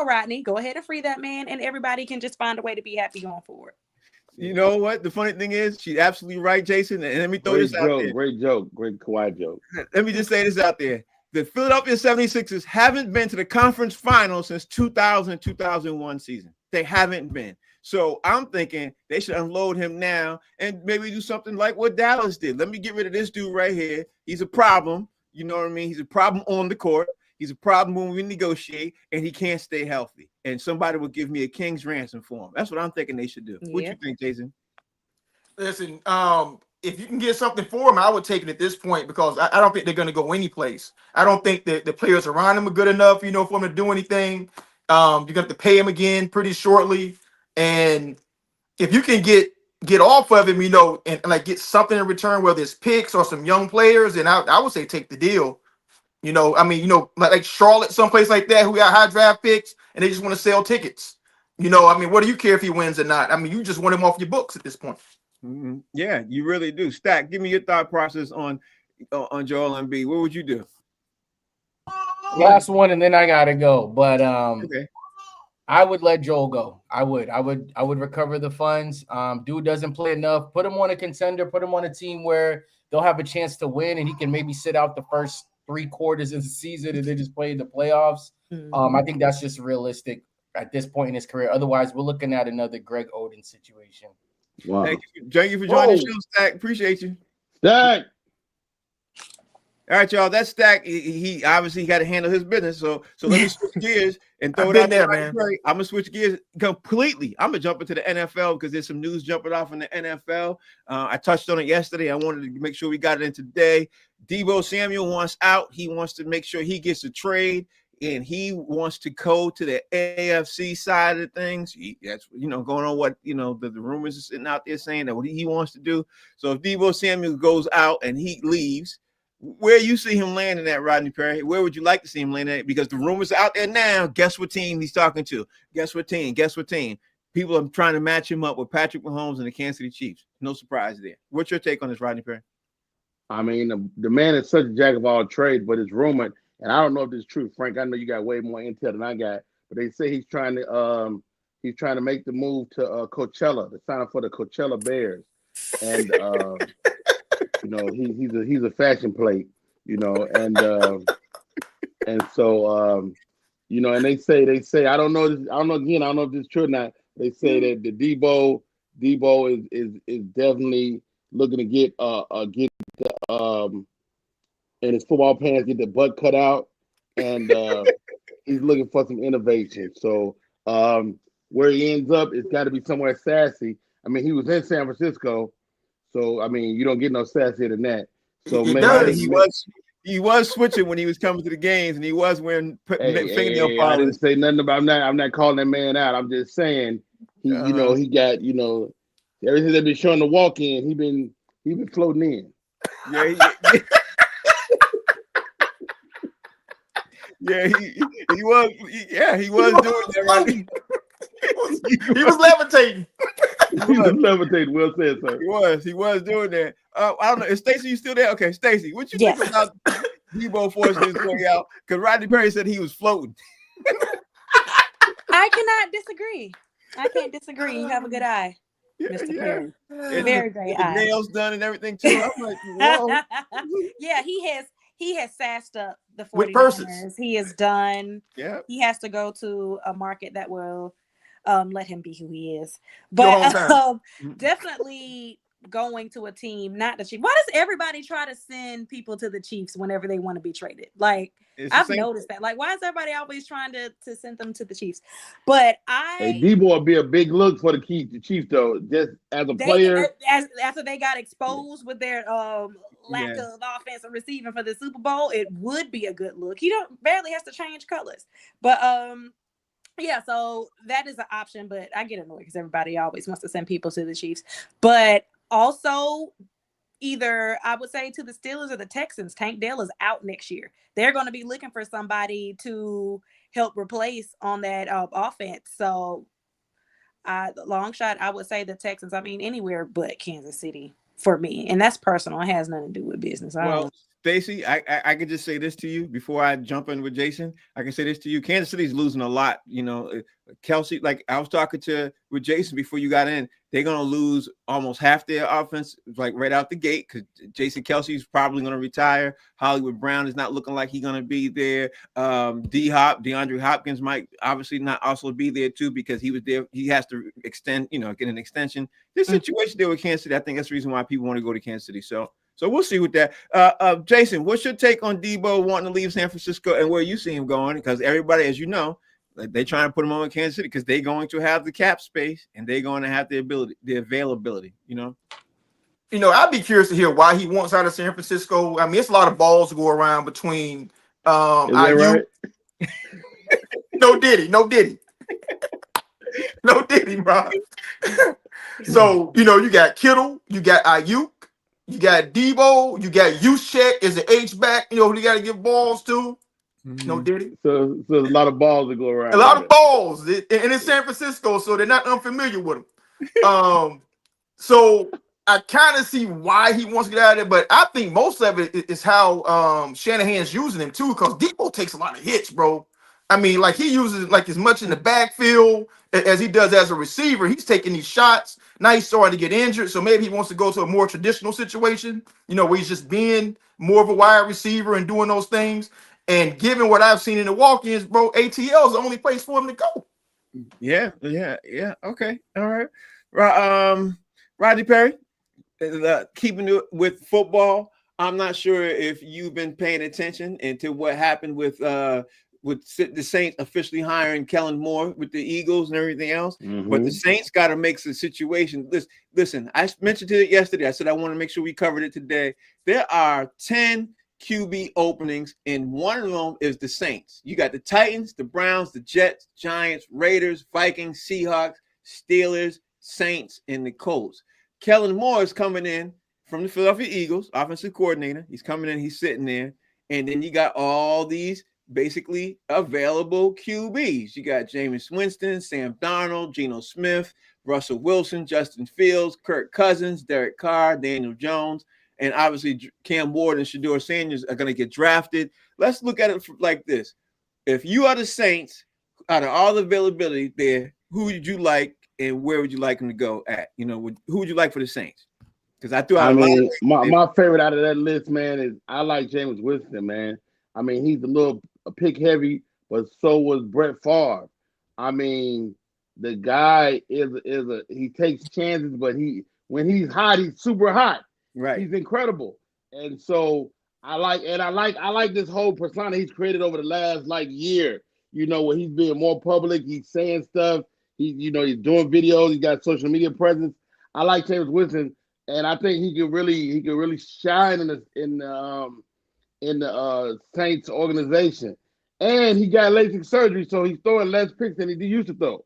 Rodney, go ahead and free that man, and everybody can just find a way to be happy going forward. You know what? The funny thing is, she's absolutely right, Jason. And let me throw this out there. Great joke. Great Kawhi joke. Let me just say this out there. The Philadelphia 76ers haven't been to the conference final since 2000-2001 season. They haven't been. So I'm thinking they should unload him now and maybe do something like what Dallas did. Let me get rid of this dude right here. He's a problem. You know what I mean? He's a problem on the court. He's a problem when we negotiate, and he can't stay healthy. And somebody will give me a king's ransom for him. That's what I'm thinking they should do. What you think, Jason? Listen, if you can get something for him, I would take it at this point because I don't think they're going to go any place. I don't think that the players around him are good enough, for him to do anything. You're going to have to pay him again pretty shortly. And if you can get off of him, and like get something in return, whether it's picks or some young players, then I would say take the deal. Like Charlotte, someplace like that, who got high draft picks and they just want to sell tickets. What do you care if he wins or not? You just want him off your books at this point. Mm-hmm. Yeah, you really do. Stack, give me your thought process on Joel Embiid. What would you do? Last one, and then I gotta go. But okay. I would let Joel go. I would recover the funds. Dude doesn't play enough. Put him on a contender. Put him on a team where they'll have a chance to win, and he can maybe sit out the first 3 quarters of the season and then just play in the playoffs. I think that's just realistic at this point in his career. Otherwise, we're looking at another Greg Oden situation. Wow. Thank you for joining the show, Stack. Appreciate you. Stack. All right, y'all. That's Stack. He obviously got to handle his business. So let me switch gears and throw it out there, man. I'm gonna switch gears completely. I'm gonna jump into the NFL because there's some news jumping off in the NFL. I touched on it yesterday. I wanted to make sure we got it in today. Deebo Samuel wants out. He wants to make sure he gets a trade, and he wants to go to the AFC side of things. That's going on what the rumors are sitting out there saying that what he wants to do. So if Deebo Samuel goes out and he leaves, where you see him landing at, Rodney Perry? Where would you like to see him landing at? Because the rumors are out there now. Guess what team he's talking to? Guess what team? People are trying to match him up with Patrick Mahomes and the Kansas City Chiefs. No surprise there. What's your take on this, Rodney Perry? The man is such a jack of all trades, but it's rumored, and I don't know if this is true. Frank, I know you got way more intel than I got, but they say he's trying to make the move to Coachella, to sign up for the Coachella Bears, and he's a fashion plate, and so and they say I don't know if this is true or not. They say that the Deebo is definitely looking to get in his football pants, get the butt cut out, and he's looking for some innovation. So where he ends up, it's got to be somewhere sassy. He was in San Francisco, so you don't get no sassier than that. So he was switching when he was coming to the games, and he was wearing fingernail polish. I didn't say nothing about. I'm not calling that man out. I'm just saying he got everything they've been showing the walk in. He been floating in. Yeah. He was doing that, right? He was levitating. He was levitating. Well said, sir. He was doing that. I don't know. Is Stacey, you still there? Okay, Stacey, what you think about Deebo forcing his way out? Because Rodney Perry said he was floating. I cannot disagree. I can't disagree. You have a good eye, Mr. Perry. Very great eye. Nails done and everything too. I'm like, whoa. Yeah, he has sassed up the 49ers. He is done. Yeah. He has to go to a market that will let him be who he is. But definitely going to a team, not the Chiefs. Why does everybody try to send people to the Chiefs whenever they want to be traded? Like, I've noticed that. Like, why is everybody always trying to send them to the Chiefs? But Deebo would be a big look for the Chiefs, though, just as a player. After they got exposed with their lack of offensive receiving for the Super Bowl, it would be a good look. He barely has to change colors. But so that is an option, but I get annoyed because everybody always wants to send people to the Chiefs. But also, either I would say to the Steelers or the Texans. Tank Dell is out next year. They're going to be looking for somebody to help replace on that offense. So, long shot, I would say the Texans. I mean, anywhere but Kansas City for me, and that's personal. It has nothing to do with business. Well, Stacey, I could just say this to you before I jump in with Jason. I can say this to you: Kansas City's losing a lot. You know, Kelsey. Like I was talking with Jason before you got in, they're gonna lose almost half their offense, like right out the gate, because Jason Kelsey's probably gonna retire. Hollywood Brown is not looking like he's gonna be there. DeAndre Hopkins might obviously not also be there too because he was there. He has to extend, get an extension. This situation there with Kansas City, I think that's the reason why people want to go to Kansas City. So we'll see with that. Jason, what's your take on Debo wanting to leave San Francisco and where you see him going? Because everybody, as you know, they're trying to put him on in Kansas City because they're going to have the cap space and they're going to have the availability. I'd be curious to hear why he wants out of San Francisco. I mean, it's a lot of balls to go around between. Is that right? No Diddy, bro. So you got Kittle, you got Ayuk. You got Debo, you got Juszczyk as an H-back, who you got to give balls to. Mm-hmm. No Diddy. So there's a lot of balls to go around. A lot of balls. And it's San Francisco, so they're not unfamiliar with him. So I kind of see why he wants to get out of there, but I think most of it is how Shanahan's using him too, because Debo takes a lot of hits, bro. I mean, like he uses like as much in the backfield as he does as a receiver. He's taking these shots. Now he's starting to get injured, so maybe he wants to go to a more traditional situation, where he's just being more of a wide receiver and doing those things. And given what I've seen in the walk-ins, bro, ATL is the only place for him to go. Yeah. Okay, all right. Rodney Perry, keeping it with football. I'm not sure if you've been paying attention into what happened with the Saints officially hiring Kellen Moore with the Eagles and everything else. Mm-hmm. But the Saints got to make the situation. Listen, I mentioned it yesterday. I said I want to make sure we covered it today. There are 10 QB openings, and one of them is the Saints. You got the Titans, the Browns, the Jets, Giants, Raiders, Vikings, Seahawks, Steelers, Saints, and the Colts. Kellen Moore is coming in from the Philadelphia Eagles, offensive coordinator. He's coming in, he's sitting there. And then you got all these basically available QBs. You got Jameis Winston, Sam Darnold, Geno Smith, Russell Wilson, Justin Fields, Kirk Cousins, Derek Carr, Daniel Jones, and obviously Cam Ward and Shedeur Sanders are going to get drafted. Let's look at it like this. If you are the Saints, out of all the availability there, who would you like and where would you like them to go at? Who would you like for the Saints? Because I threw out my favorite out of that list, man, is I like Jameis Winston, man. I mean, he's a pick heavy, but so was Brett Favre. I mean, the guy he takes chances, but when he's hot, he's super hot. Right. He's incredible. And so I like this whole persona he's created over the last year, where he's being more public, he's saying stuff, he's doing videos, he's got social media presence. I like Jameis Winston, and I think he could really shine in the Saints organization. And he got LASIK surgery, so he's throwing less picks than he used to throw.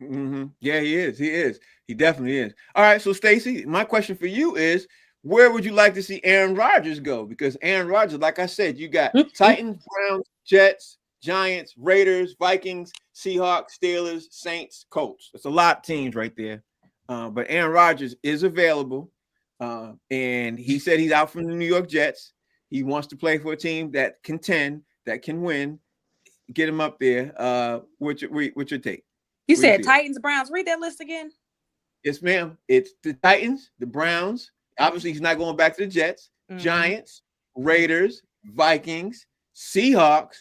Mm-hmm. Yeah, he is. He definitely is. All right, so Stacey, my question for you is, where would you like to see Aaron Rodgers go? Because Aaron Rodgers, like I said, you got Titans, Browns, Jets, Giants, Raiders, Vikings, Seahawks, Steelers, Saints, Colts. That's a lot of teams right there. But Aaron Rodgers is available, and he said he's out from the New York Jets. He wants to play for a team that contend, that can win. Get him up there. What's your take? You said Titans, Browns. Read that list again. Yes, ma'am. It's the Titans, the Browns. Obviously, he's not going back to the Jets. Mm-hmm. Giants, Raiders, Vikings, Seahawks,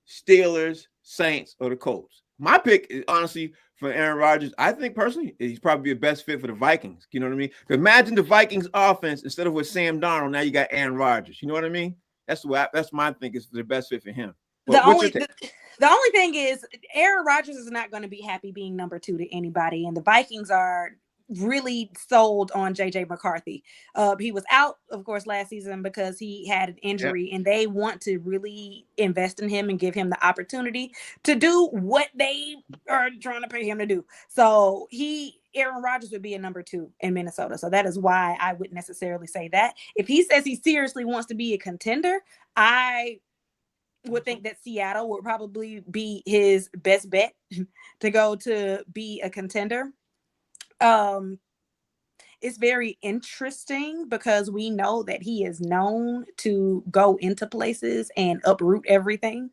Steelers, Saints, or the Colts. My pick is honestly for Aaron Rodgers. I think personally, he's probably the best fit for the Vikings. You know what I mean? Imagine the Vikings offense instead of with Sam Darnold. Now you got Aaron Rodgers. You know what I mean? That's my think is the best fit for him. The only thing is Aaron Rodgers is not going to be happy being number 2 to anybody, and the Vikings are really sold on JJ McCarthy. He was out, of course, last season because he had an injury, and they want to really invest in him and give him the opportunity to do what they are trying to pay him to do. So Aaron Rodgers would be a number 2 in Minnesota. So that is why I wouldn't necessarily say that. If he says he seriously wants to be a contender, I would think that Seattle would probably be his best bet to go to be a contender. It's very interesting because we know that he is known to go into places and uproot everything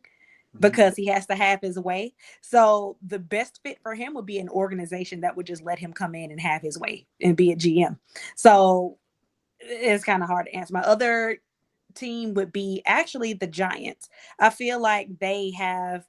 because he has to have his way. So the best fit for him would be an organization that would just let him come in and have his way and be a GM. So it's kind of hard to answer. My other team would be actually the Giants. I feel like they have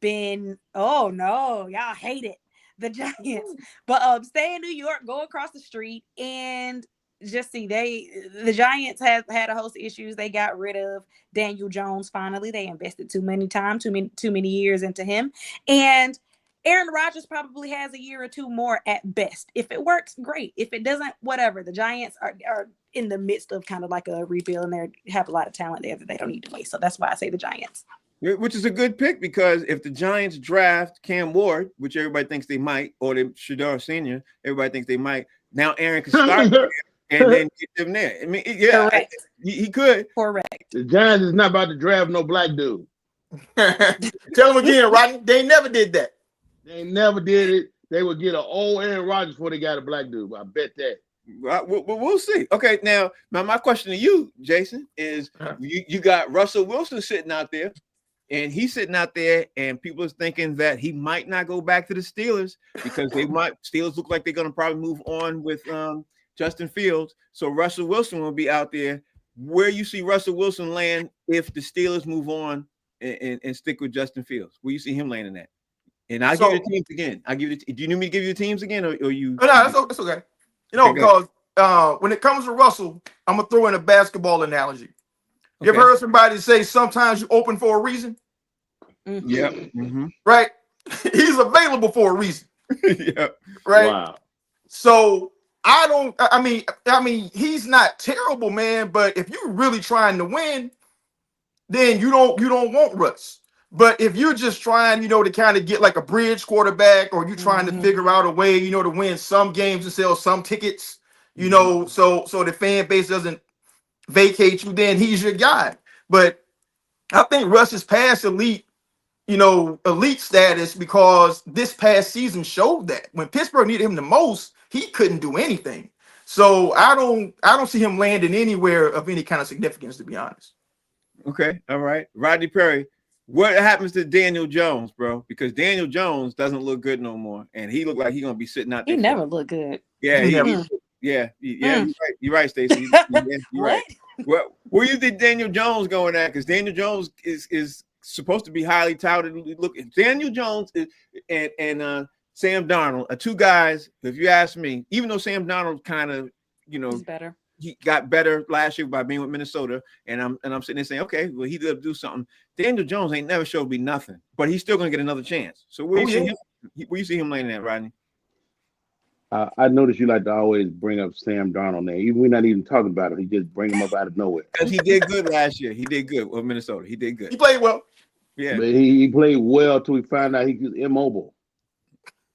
been, oh no, y'all hate it, the Giants, but stay in New York, go across the street, and just see the Giants have had a host of issues. They got rid of Daniel Jones finally. They invested too many years into him, and Aaron Rodgers probably has a year or 2 more at best. If it works, great. If it doesn't, whatever. The Giants are in the midst of kind of like a rebuild, and they have a lot of talent there that they don't need to waste. So that's why I say the Giants. Which is a good pick, because if the Giants draft Cam Ward, which everybody thinks they might, or Shador Sr., everybody thinks they might, now Aaron can start and then get them there. I mean, yeah, he could. Correct. The Giants is not about to draft no black dude. Tell them again, Rodney. They never did that. They never did it. They would get an old Aaron Rodgers before they got a black dude. I bet that. We'll see. Okay, now my question to you, Jason, is you got Russell Wilson sitting out there, and he's sitting out there, and people are thinking that he might not go back to the Steelers because Steelers look like they're going to probably move on with Justin Fields. So Russell Wilson will be out there. Where you see Russell Wilson land if the Steelers move on and stick with Justin Fields? Where you see him landing at? And I'll give you the teams again. Do you need me to give you the teams again, or you? No, that's okay. You know, because when it comes to Russell, I'm gonna throw in a basketball analogy. You ever heard somebody say sometimes you open for a reason? Yeah. Right. He's available for a reason. Yeah. Right. Wow. So I mean, he's not terrible, man. But if you're really trying to win, then you don't want Russ. But if you're just trying, to kind of get like a bridge quarterback, or you're trying to figure out a way, to win some games and sell some tickets, so the fan base doesn't vacate you, then he's your guy. But I think Russ is past elite status, because this past season showed that when Pittsburgh needed him the most, he couldn't do anything. So I don't see him landing anywhere of any kind of significance, to be honest. Okay. All right. Rodney Perry, what happens to Daniel Jones, bro? Because Daniel Jones doesn't look good no more, and he looked like he's gonna be sitting out there. He never looked good. Yeah, You're right, Stacey. You're right. Well, where you think Daniel Jones going at? Because Daniel Jones is supposed to be highly touted. Look, Daniel Jones and Sam Darnold are two guys. If you ask me, even though Sam Darnold kind of, He's better. He got better last year by being with Minnesota, and I'm sitting there saying, okay, well, he did do something. Daniel Jones ain't never showed me nothing, but he's still gonna get another chance. So where you see him landing at, Rodney? I noticed you like to always bring up Sam Darnold name. Even we're not even talking about him. He just bring him up out of nowhere. Because he did good last year. He did good with Minnesota. He did good. He played well. Yeah. But he played well till we found out he was immobile.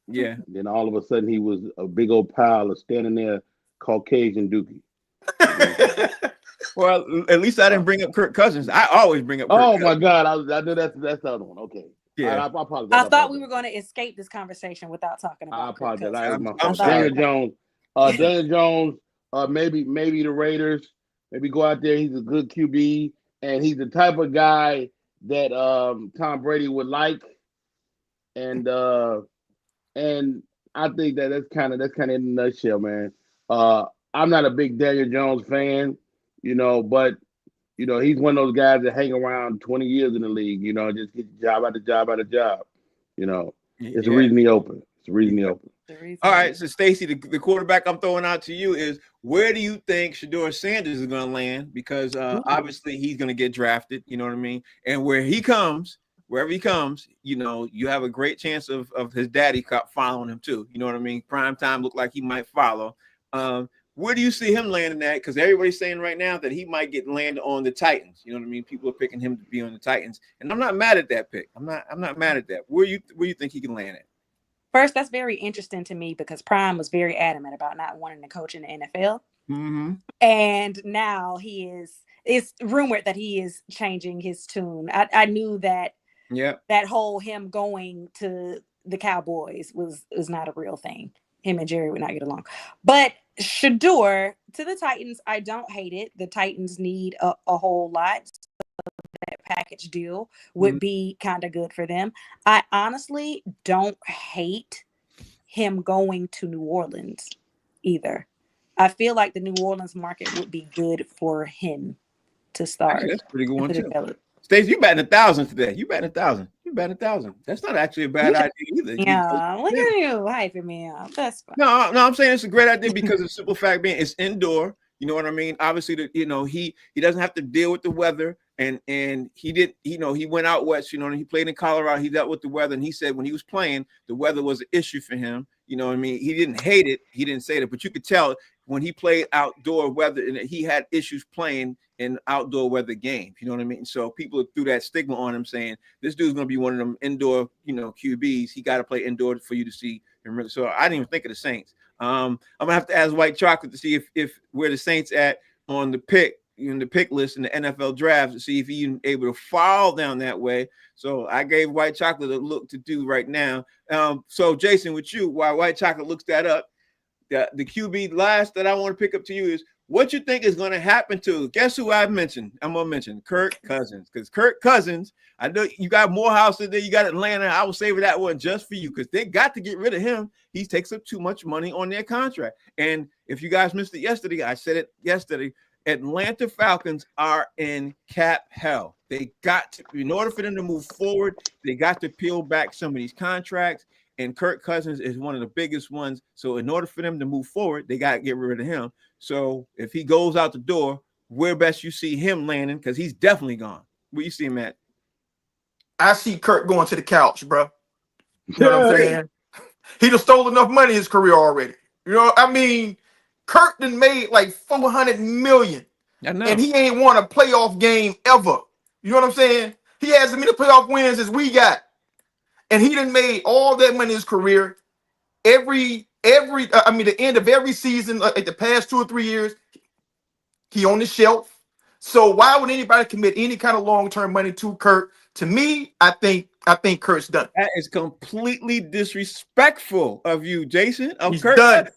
Yeah. And then all of a sudden he was a big old pile of standing there Caucasian dookie. Well, at least I didn't bring up Kirk Cousins. I always bring up Kirk Cousins. My God. I knew that's the other one. Okay. Yeah. I apologize. I thought we were going to escape this conversation without talking about. I apologize. I'm sorry. Daniel Jones, maybe the Raiders. Maybe go out there. He's a good QB, and he's the type of guy that Tom Brady would like. And I think that's kind of in a nutshell, man. I'm not a big Daniel Jones fan, but he's one of those guys that hang around 20 years in the league, just get job after job after job. It's a reason he open. It's a reason he open. All right, so Stacey, the quarterback I'm throwing out to you is, where do you think Shador Sanders is going to land? Because obviously he's going to get drafted, you know what I mean? And where he comes, wherever he comes, you have a great chance of his daddy following him too. You know what I mean? Prime time looked like he might follow. Where do you see him landing at? Because everybody's saying right now that he might get landed on the Titans. You know what I mean? People are picking him to be on the Titans, and I'm not mad at that pick. I'm not mad at that. Where you think he can land at? First, that's very interesting to me because Prime was very adamant about not wanting to coach in the NFL. Mm-hmm. And now it's rumored that he is changing his tune. I knew that that whole him going to the Cowboys was not a real thing. Him and Jerry would not get along. But Shedeur to the Titans, I don't hate it. The Titans need a whole lot. That package deal would be kind of good for them. I honestly don't hate him going to New Orleans either. I feel like the New Orleans market would be good for him to start. Actually, that's a pretty good one too. Stacey, you batting 1,000 today. You batting 1,000. You batting 1,000. That's not actually a bad idea either. Yeah, look at you hyping me up. That's fine. No, I'm saying it's a great idea because the simple fact being it's indoor. You know what I mean? Obviously, he doesn't have to deal with the weather, and he did. He went out west. He played in Colorado. He dealt with the weather, and he said when he was playing, the weather was an issue for him. You know what I mean? He didn't hate it. He didn't say that, but you could tell when he played outdoor weather, and he had issues playing in outdoor weather games. You know what I mean? So people threw that stigma on him, saying this dude's going to be one of them indoor, QBs. He got to play indoor for you to see him. So I didn't even think of the Saints. I'm gonna have to ask White Chocolate to see if where the Saints at on the pick list in the NFL draft to see if he's able to fall down that way. So I gave White Chocolate a look to do right now. So Jason, with you, while White Chocolate looks that up, the QB last that I want to pick up to you is what you think is going to happen to, guess who I've mentioned? I'm going to mention Kirk Cousins, because Kirk Cousins, I know you got Morehouse in there, you got Atlanta. I will save that one just for you because they got to get rid of him. He takes up too much money on their contract. And if you guys missed it yesterday, I said it yesterday, Atlanta Falcons are in cap hell. They got to, in order for them to move forward, they got to peel back some of these contracts. And Kirk Cousins is one of the biggest ones. So in order for them to move forward, they got to get rid of him. So if he goes out the door, where best you see him landing? Because he's definitely gone. Where you see him at? I see Kirk going to the couch, bro. You know what I'm saying? He done stole enough money in his career already. Kirk done made like $400 million. And he ain't won a playoff game ever. You know what I'm saying? He has as many playoff wins as we got. And he done made all that money in his career. The end of every season, like the past 2 or 3 years, he on the shelf. So why would anybody commit any kind of long-term money to Kirk? To me, I think Kirk's done. That is completely disrespectful of you, Jason. He's done.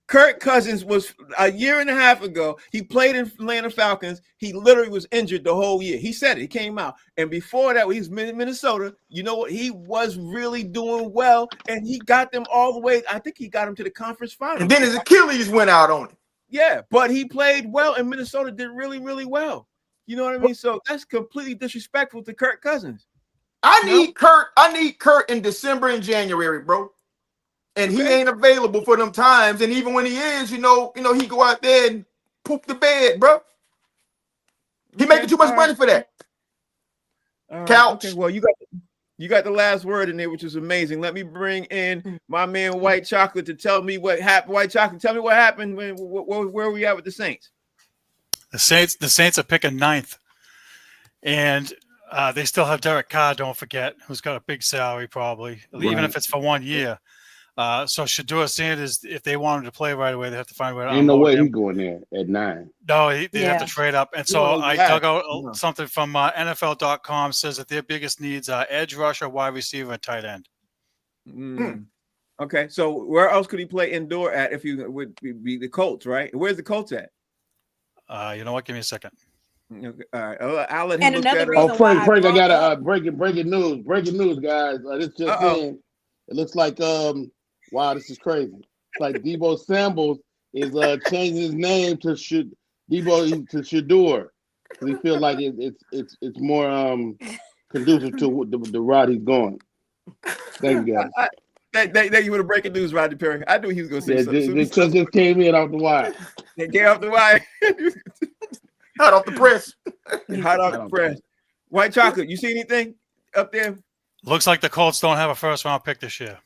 Kirk Cousins was a year and a half ago. He played in Atlanta Falcons. He literally was injured the whole year. He said it. He came out. And before that, he was in Minnesota. You know what? He was really doing well, and he got them all the way. I think he got them to the conference final. And then his Achilles went out on him. Yeah, but he played well, and Minnesota did really, really well. You know what I mean? So that's completely disrespectful to Kirk Cousins. I need Kirk in December and January, bro. And he ain't available for them times. And even when he is, he go out there and poop the bed, bro. He making too much money for that. Couch. Okay, well, you got the last word in there, which is amazing. Let me bring in my man White Chocolate to tell me what happened. White Chocolate, tell me what happened. Where are we at with the Saints? The Saints are picking 9th. And they still have Derek Carr, don't forget, who's got a big salary probably, even if it's for 1 year. So Shedeur Sanders, if they want him to play right away, they have to find a way to ain't no way he's going there at 9. No, they have to trade up. And so I dug out something from NFL.com, says that their biggest needs are edge rusher, wide receiver, and tight end. Okay, so where else could he play indoor at if you would be the Colts, right? Where's the Colts at? You know what? Give me a second. Okay. All right, I'll let him And look another that reason up. Frank, I got a breaking news, guys. This just in. It looks like wow, this is crazy. It's like Debo Samuel is changing his name to Shedeur. He feels like it's more conducive to the route he's going. Thank you, guys. Thank you for the breaking news, Rodney Perry. I knew he was going to say something. It just came in off the wire. It came off the wire. Hot off the press. Hot off the press. White Chocolate, you see anything? up there? Looks like the Colts don't have a first round pick this year.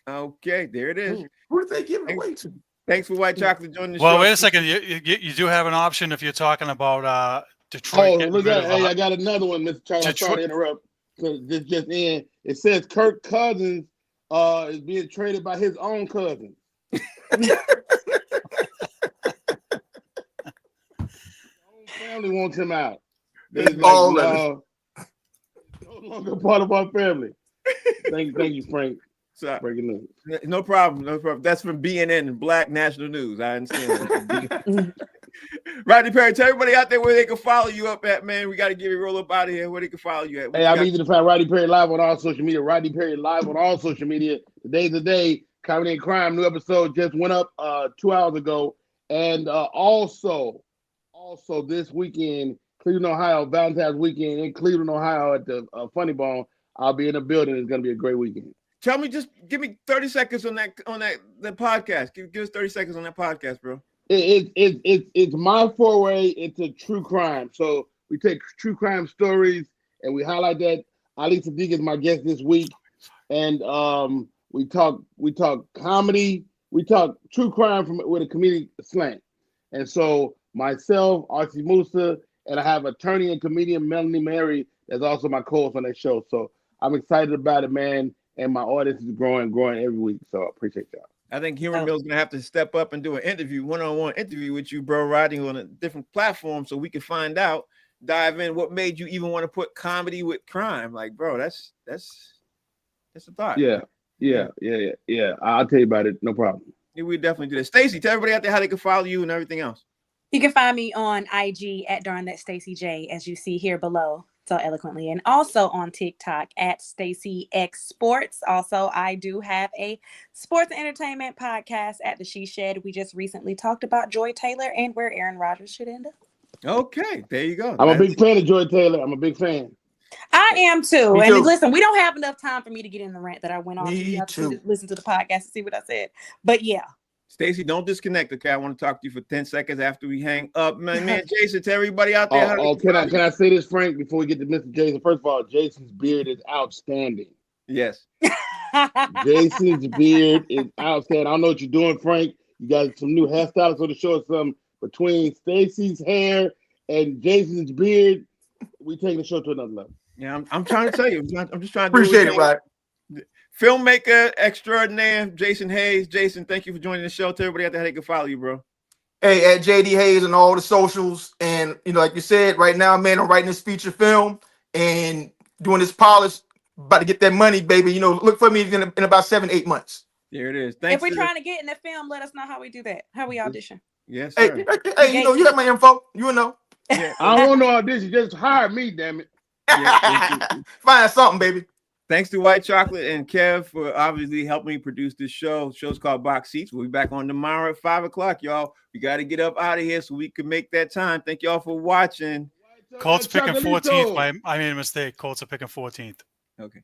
Okay, there it is. Who did they give it away to? Thanks for White Chocolate joining the show. Well, wait a second. You do have an option if you're talking about Detroit. Oh, getting look rid at of, hey, I got another one, Mr. Charles. I'm sorry to interrupt. So this just in. It says Kirk Cousins is being traded by his own cousin. His own family wants him out. They're like, no longer part of our family. Thank you, Frank. So, breaking news. No problem. That's from BNN, Black National News. I understand. Rodney Perry, tell everybody out there where they can follow you up at, man. We got to get you roll up out of here. Where they can follow you at? Hey, I'm easy to find Rodney Perry live on all social media. Rodney Perry live on all social media. Today's the day. Comedy and Crime, new episode just went up 2 hours ago. And also this weekend, Cleveland, Ohio, Valentine's weekend in Cleveland, Ohio at the Funny Bone. I'll be in the building. It's going to be a great weekend. Tell me, just give me 30 seconds on that podcast. Give us 30 seconds on that podcast, bro. It's my foray into true crime. So we take true crime stories and we highlight that. Ali Sadiq is my guest this week, and we talk comedy, we talk true crime with a comedic slant. And so myself, R.C. Musa, and I have attorney and comedian Melanie Mary that's also my co-host on that show. So I'm excited about it, man. And my audience is growing every week. So I appreciate y'all. I think Humor Mill's gonna have to step up and do an interview, one-on-one interview with you, bro, riding on a different platform so we can find out, dive in what made you even want to put comedy with crime. Like, bro, that's a thought. Yeah. I'll tell you about it. No problem. Yeah, we definitely do that. Stacey, tell everybody out there how they can follow you and everything else. You can find me on IG at darn that Stacey J, as you see here below so eloquently, and also on TikTok at Stacey X Sports. Also, I do have a sports and entertainment podcast at the She Shed. We just recently talked about Joy Taylor and where Aaron Rodgers should end up. Okay, there you go. I'm a big fan of Joy Taylor. I'm a big fan. I am too. Me And too. listen, we don't have enough time for me to get in the rant that I went on. Me You have to too. listen to the podcast and see what I said. But yeah. Stacey, don't disconnect, okay? I want to talk to you for 10 seconds after we hang up. Man, Jason, tell everybody out there. Can I say this, Frank, before we get to Mr. Jason? First of all, Jason's beard is outstanding. Yes. Jason's beard is outstanding. I don't know what you're doing, Frank. You got some new hairstyles for the show. Some between Stacey's hair and Jason's beard. We taking the show to another level. Yeah, I'm trying to tell you. I'm just trying to Appreciate it, Rod. Filmmaker extraordinaire, Jason Hayes. Jason, thank you for joining the show. Tell everybody out there how they can follow you, bro. Hey, at JD Hayes and all the socials. And, like you said, right now, man, I'm writing this feature film and doing this polish. About to get that money, baby. Look for me in about 7-8 months. There it is. Thanks. If we're trying to get in the film, let us know how we do that. How we audition. Yes, Hey, sir. you got my info. You know. Yeah. I don't want no audition. Just hire me, damn it. Find something, baby. Thanks to White Chocolate and Kev for obviously helping me produce this show. The show's called Box Seats. We'll be back on tomorrow at 5 o'clock, y'all. We got to get up out of here so we can make that time. Thank y'all for watching. Colts picking 14th. I made a mistake. Colts are picking 14th. Okay.